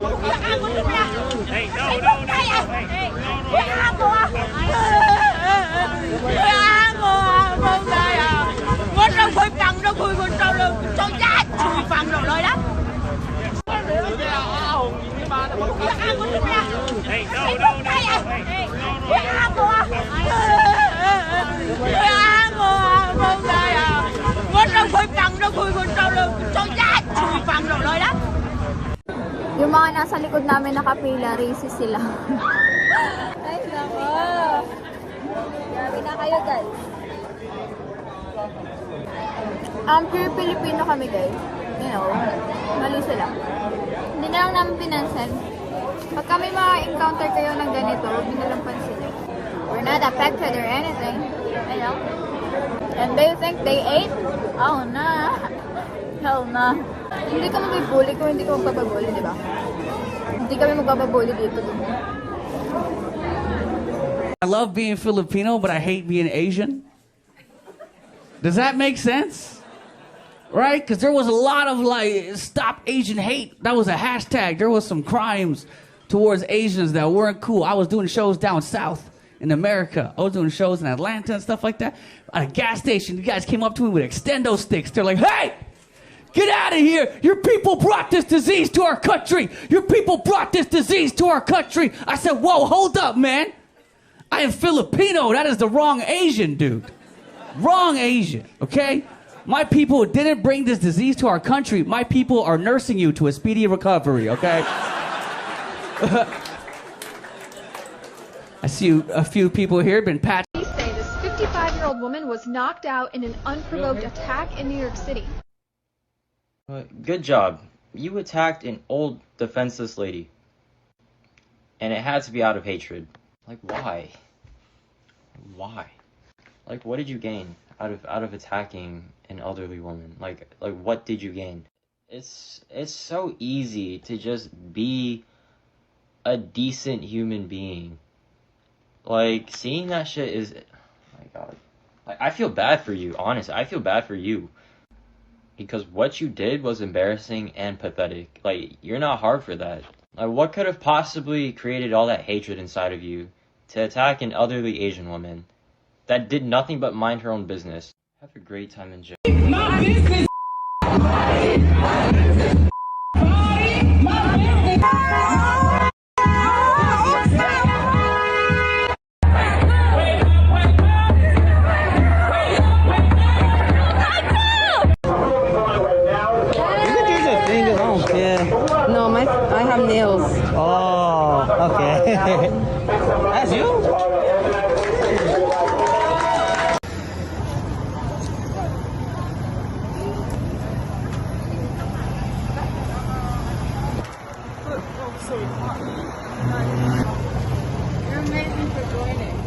Hey, no. Hey, Yung mga nasa likod namin nakapila, racist sila. Ay, nako. Grabe na kayo, guys. Pure Filipino kami, guys. You know, mali sila. Hindi na lang namin pinansin. Pag kami ma-encounter kayo ng ganito, huwag nyo nalang pansinin. We're not affected or anything. You know? And they think they ate? Oh, nah. Hell nah. Hindi ka magbibully kung hindi ka magbababully, di ba? Hindi kami magbababully dito. I love being Filipino, but I hate being Asian. Does that make sense? Right? Because there was a lot of like, stop Asian hate. That was a hashtag. There was some crimes towards Asians that weren't cool. I was doing shows down south in America. I was doing shows in Atlanta and stuff like that. At a gas station, the guys came up to me with extendo sticks. They're like, hey! Get out of here! Your people brought this disease to our country! Your people brought this disease to our country! I said, whoa, hold up, man! I am Filipino. That is the wrong Asian, dude. Wrong Asian, okay? My people didn't bring this disease to our country. My people are nursing you to a speedy recovery, okay? I see a few people here have been patched. Police say this 55-year-old woman was knocked out in an unprovoked attack in New York City. Good job. You attacked an old, defenseless lady. And it had to be out of hatred. Like, why? Why? Like, what did you gain out of attacking an elderly woman? Like what did you gain? It's so easy to just be a decent human being. Like, seeing that shit is, oh my god. Like, I feel bad for you, honestly. I feel bad for you. Because what you did was embarrassing and pathetic. Like, you're not hard for that. Like, what could have possibly created all that hatred inside of you to attack an elderly Asian woman that did nothing but mind her own business? Have a great time in jail. My business. No, I have nails. Oh, okay. That's you? You're amazing for joining.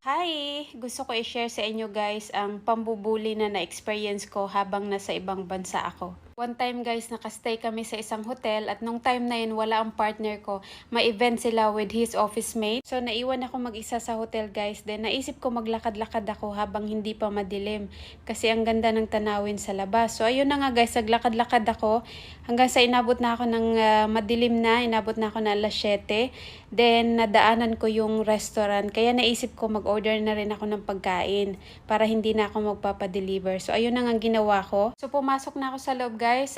Hi! Gusto ko i-share sa inyo guys ang pambubuli na na-experience ko habang nasa ibang bansa ako. One time guys, nakastay kami sa isang hotel at nung time na yun wala ang partner ko. May event sila with his office mate. So naiwan ako mag-isa sa hotel guys. Then naisip ko maglakad-lakad ako habang hindi pa madilim. Kasi ang ganda ng tanawin sa labas. So ayun na nga guys, naglakad-lakad ako. Hanggang sa inabot na ako ng madilim na. Inabot na ako na alas 7. Then nadaanan ko yung restaurant. Kaya naisip ko mag-order na rin ako ng pagkain. Para hindi na ako magpapadeliver. So ayun na nga ginawa ko. So pumasok na ako sa loob guys,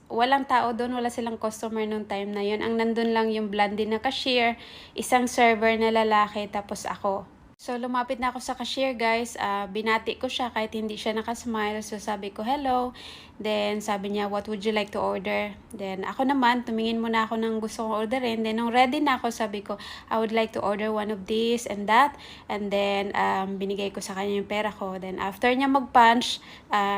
walang tao doon, wala silang customer nung time na yun. Ang nandun lang yung blondie na cashier, isang server na lalaki, tapos ako. So lumapit na ako sa cashier guys, binati ko siya kahit hindi siya nakasmile. So sabi ko hello, then sabi niya what would you like to order? Then ako naman, tumingin muna ako ng gusto kong orderin. Then nung ready na ako, sabi ko I would like to order one of this and that. And then binigay ko sa kanya yung pera ko. Then after niya mag-punch,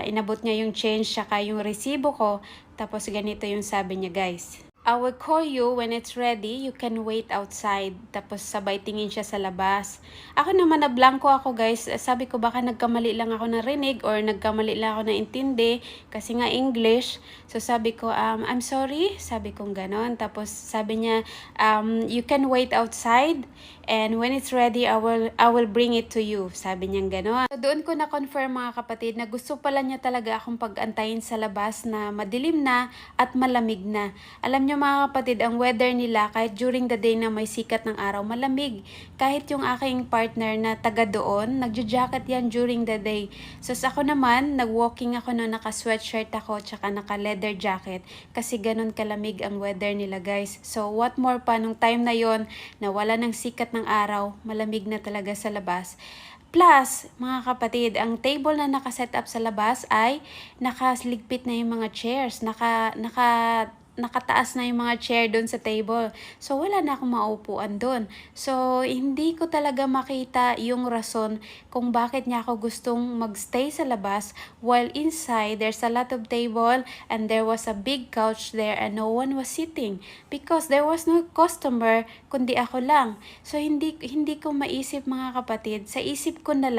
inabot niya yung change saka yung resibo ko. Tapos ganito yung sabi niya guys. I will call you when it's ready. You can wait outside. Tapos sabay tingin siya sa labas. Ako naman na blanco ako guys. Sabi ko baka nagkamali lang ako na rinig or nagkamali lang ako na intindi. Kasi nga English. So sabi ko, I'm sorry. Sabi kong ganon. Tapos sabi niya, you can wait outside. And when it's ready, I will bring it to you. Sabi niya ganon. So doon ko na-confirm mga kapatid na gusto pala niya talaga akong pag-antayin sa labas na madilim na at malamig na. Alam niyo mga kapatid, ang weather nila kahit during the day na may sikat ng araw, malamig. Kahit yung aking partner na taga doon, nagja-jacket yan during the day. So ako naman, nag-walking ako no, naka-sweatshirt ako, tsaka naka-leather jacket. Kasi ganun kalamig ang weather nila guys. So what more pa, nung time na yon na wala ng sikat ng araw, malamig na talaga sa labas. Plus, mga kapatid, ang table na nakaset up sa labas ay nakaligpit na yung mga chairs, nakataas na yung mga chair doon sa table. So, wala na akong maupuan doon. So, hindi ko talaga makita yung rason kung bakit niya ako gustong magstay sa labas while inside, there's a lot of table and there was a big couch there and no one was sitting because there was no customer kundi ako lang. So, hindi ko maisip mga kapatid. Sa isip ko na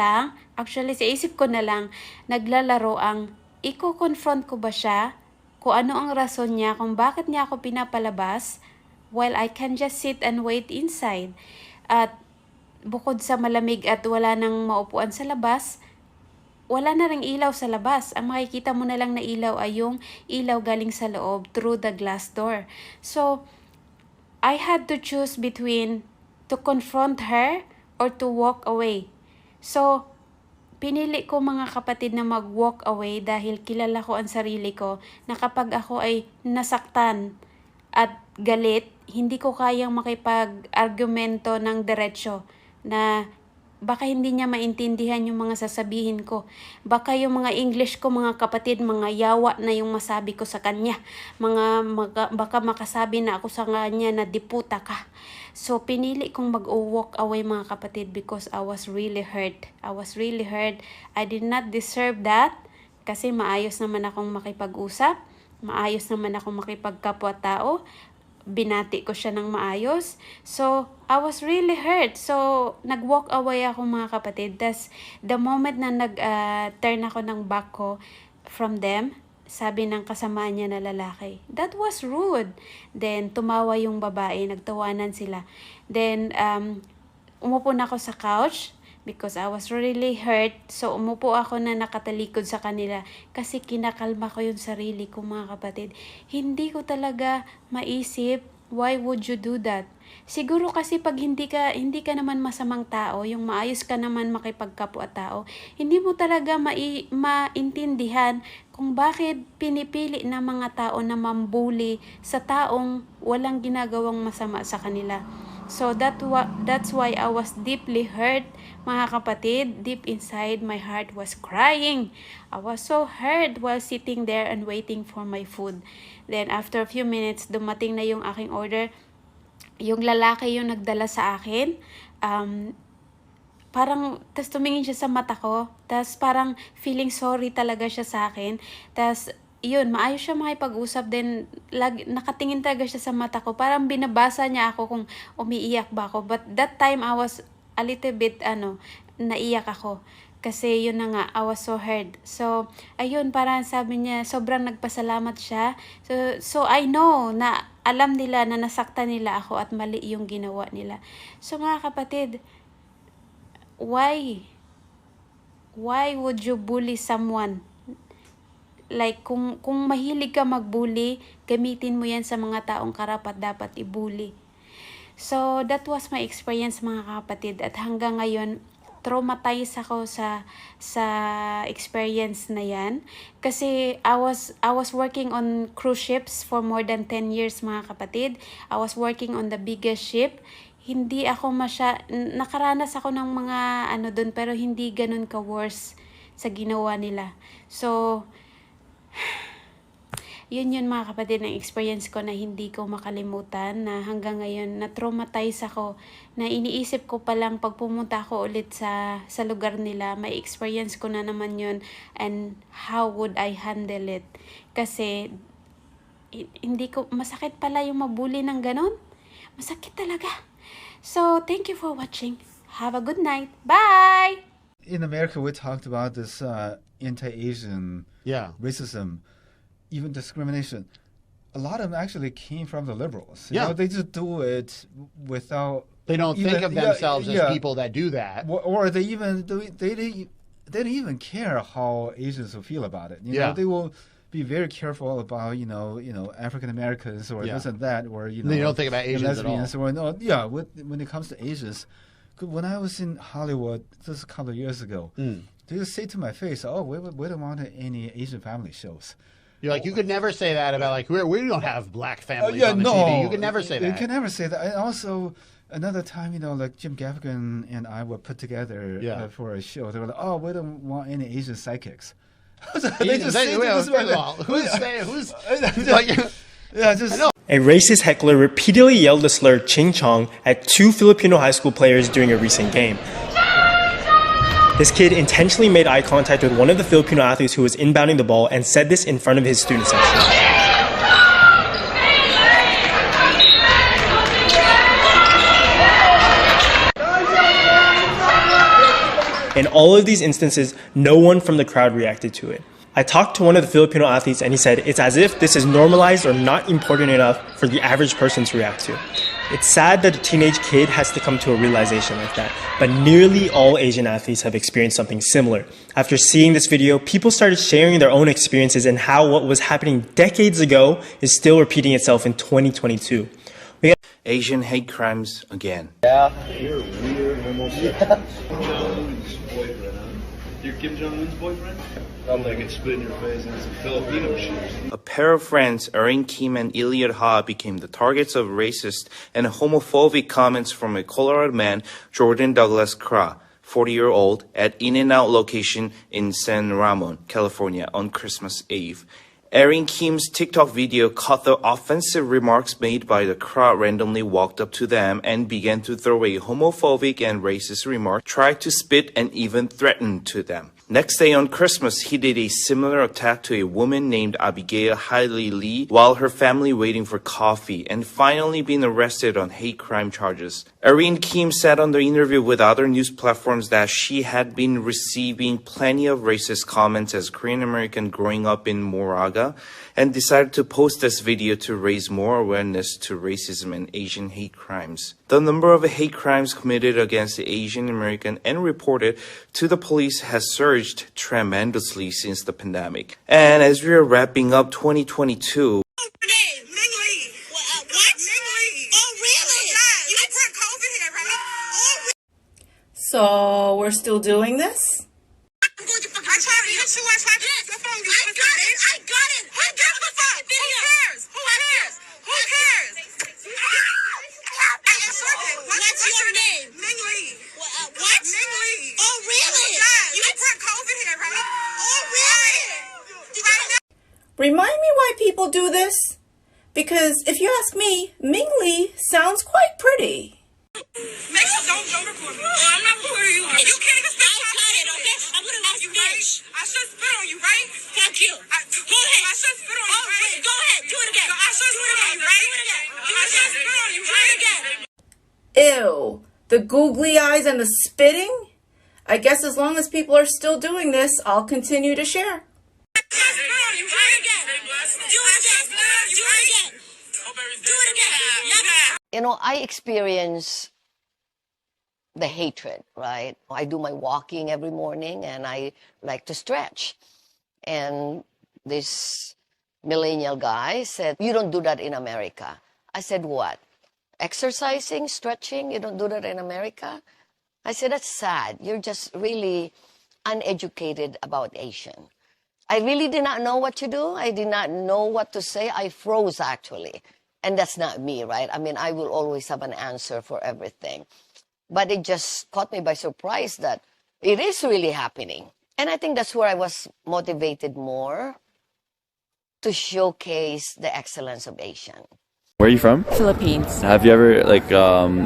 lang, naglalaro ang iko-confront ko ba siya kung ano ang rason niya, kung bakit niya ako pinapalabas while I can just sit and wait inside. At bukod sa malamig at wala nang maupuan sa labas, wala na ring ilaw sa labas. Ang makikita mo na lang na ilaw ay yung ilaw galing sa loob through the glass door. So, I had to choose between to confront her or to walk away. So, pinili ko mga kapatid na mag-walk away dahil kilala ko ang sarili ko na kapag ako ay nasaktan at galit, hindi ko kayang makipag-argumento ng diretsyo na baka hindi niya maintindihan yung mga sasabihin ko. Baka yung mga English ko mga kapatid, mga yawa na yung masabi ko sa kanya. Baka makasabi na ako sa kanya na diputa ka. So, pinili kong mag-walk away mga kapatid because I was really hurt. I did not deserve that kasi maayos naman akong makipag-usap. Maayos naman akong makipagkapwa-tao. Binati ko siya ng maayos. So, I was really hurt. So, nag-walk away ako mga kapatid. Tas, the moment na nag-turn ako ng back ko from them, sabi ng kasama niya na lalaki, that was rude. Then, tumawa yung babae, nagtawanan sila. Then, umupo na ako sa couch because I was really hurt. So, umupo ako na nakatalikod sa kanila kasi kinakalma ko yung sarili ko mga kapatid. Hindi ko talaga maisip, why would you do that? Siguro kasi pag hindi ka naman masamang tao, yung maayos ka naman makipagkapwa-tao, hindi mo talaga maintindihan kung bakit pinipili ng mga tao na mambuli sa taong walang ginagawang masama sa kanila. So that's why I was deeply hurt, mga kapatid. Deep inside, my heart was crying. I was so hurt while sitting there and waiting for my food. Then after a few minutes, dumating na yung aking order. Yung lalaki yung nagdala sa akin. Parang, tas tumingin siya sa mata ko. Tas parang feeling sorry talaga siya sa akin. Tas, yun, maayos siya makipag-usap. Then, nakatingin talaga siya sa mata ko. Parang binabasa niya ako kung umiiyak ba ako. But that time, I was a little bit, naiyak ako. Kasi yun na nga, I was so hurt. So, ayun, parang sabi niya, sobrang nagpasalamat siya. So I know na alam nila na nasaktan nila ako at mali yung ginawa nila. So mga kapatid, why would you bully someone? Like, kung mahilig ka magbully, gamitin mo yan sa mga taong karapat dapat ibully. So, that was my experience mga kapatid. At hanggang ngayon, traumatized ako sa experience na yan. Kasi I was working on cruise ships for more than 10 years mga kapatid. I was working on the biggest ship. Hindi ako nakaranas ako ng mga doon, pero hindi ganun ka-worse sa ginawa nila. So, yun mga kapatid ng experience ko na hindi ko makalimutan, na hanggang ngayon na-traumatize ako, na iniisip ko palang pag pumunta ako ulit sa lugar nila, may experience ko na naman yun and how would I handle it. Kasi hindi ko, masakit pala yung mabully ng ganon. Masakit talaga. So, thank you for watching. Have a good night. Bye! In America, we talked about this anti-Asian racism, even discrimination. A lot of them actually came from the liberals. You know, they just do it without... They don't think of themselves as people that do that. Or they didn't even care how Asians will feel about it. You know, they will be very careful about, you know, African Americans or this and that, or, you know... They don't think about Asians at all. Or, when it comes to Asians... When I was in Hollywood just a couple of years ago, they just say to my face, "Oh, we don't want any Asian family shows." You're like, you could never say that about, like, we don't have black families on the TV. You could never say that. You can never say that. And also, another time, you know, like Jim Gaffigan and I were put together for a show. They were like, "Oh, we don't want any Asian psychics." They just say this. Who's like, just. A racist heckler repeatedly yelled the slur "Ching Chong" at two Filipino high school players during a recent game. This kid intentionally made eye contact with one of the Filipino athletes who was inbounding the ball and said this in front of his student section. In all of these instances, no one from the crowd reacted to it. I talked to one of the Filipino athletes and he said it's as if this is normalized or not important enough for the average person to react to. It's sad that a teenage kid has to come to a realization like that, but nearly all Asian athletes have experienced something similar. After seeing this video, people started sharing their own experiences and how what was happening decades ago is still repeating itself in 2022. Asian hate crimes again. Yeah. You're weird, homosexual. You're Kim Jong-un's boyfriend? I'm thinking spit in your face and some Filipino shoes. A pair of friends, Erin Kim and Elliot Ha, became the targets of racist and homophobic comments from a Colorado man, Jordan Douglas Kra, 40-year-old, at In-N-Out location in San Ramon, California on Christmas Eve. Erin Kim's TikTok video caught the offensive remarks made by the crowd randomly walked up to them and began to throw a homophobic and racist remark, tried to spit and even threatened to them. Next day on Christmas, he did a similar attack to a woman named Abigail Hailey Lee while her family waiting for coffee and finally been arrested on hate crime charges. Erin Kim said on the interview with other news platforms that she had been receiving plenty of racist comments as Korean American growing up in Moraga and decided to post this video to raise more awareness to racism and Asian hate crimes. The number of hate crimes committed against the Asian American and reported to the police has surged tremendously since the pandemic. And as we are wrapping up 2022, So we're still doing this? Remind me why people do this? Because if you ask me, Ming Lee sounds quite pretty. Make sure don't record me. I'm not recording you. You can't even spit. I'll cut it, okay? I'm gonna ask you, right? I should spit on you, right? Fuck you. Go ahead. I should spit on you, right? Go ahead. Do it again. I should spit on you, right? Do it again. I should spit on you, right? Again. Ew. The googly eyes and the spitting? I guess as long as people are still doing this, I'll continue to share. You know, I experience the hatred, right? I do my walking every morning and I like to stretch. And this millennial guy said, "You don't do that in America." I said, "What? Exercising, stretching, you don't do that in America?" I said, "That's sad. You're just really uneducated about Asian." I really did not know what to do. I did not know what to say. I froze, actually. And that's not me, right? I mean, I will always have an answer for everything. But it just caught me by surprise that it is really happening. And I think that's where I was motivated more to showcase the excellence of Asian. Where are you from? Philippines. Have you ever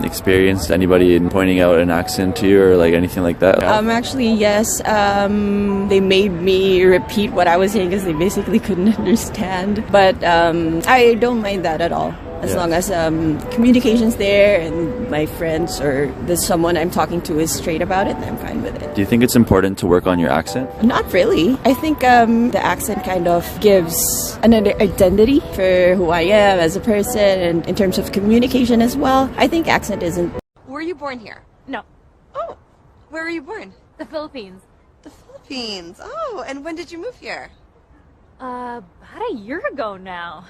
experienced anybody pointing out an accent to you or anything like that? Actually, yes. They made me repeat what I was saying because they basically couldn't understand. But I don't mind that at all. As long as communication's there and my friends or there's someone I'm talking to is straight about it, I'm fine with it. Do you think it's important to work on your accent? Not really. I think the accent kind of gives an identity for who I am as a person, and in terms of communication as well. I think accent isn't. Were you born here? No. Oh, where were you born? The Philippines. The Philippines. Oh, and when did you move here? About a year ago now.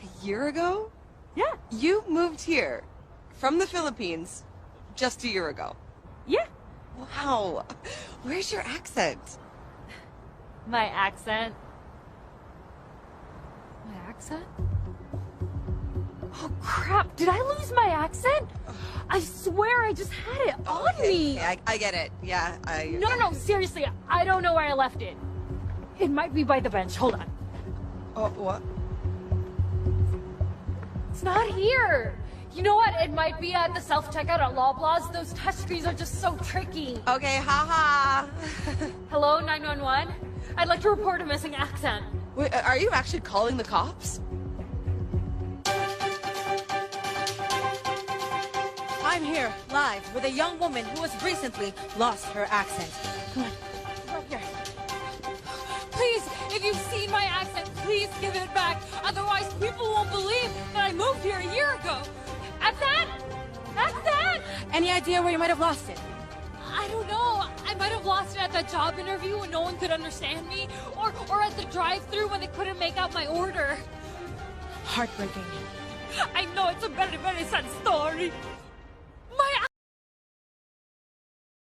A year ago? Yeah. You moved here from the Philippines just a year ago. Yeah. Wow. Where's your accent? My accent? My accent? Oh crap, did I lose my accent? I swear I just had it on me. I get it. Yeah, No, seriously, I don't know where I left it. It might be by the bench, hold on. Oh, what? It's not here. You know what? It might be at the self-checkout at Loblaws. Those touchscreens are just so tricky. Okay, haha. Hello, 911? I'd like to report a missing accent. Wait, are you actually calling the cops? I'm here, live, with a young woman who has recently lost her accent. Come on. Right here. Please, if you've seen my accent, please give it back. Otherwise, people won't believe that I moved here a year ago. Accent? Accent? Any idea where you might have lost it? I don't know. I might have lost it at the job interview when no one could understand me. Or at the drive-thru when they couldn't make out my order. Heartbreaking. I know it's a very, very sad story. My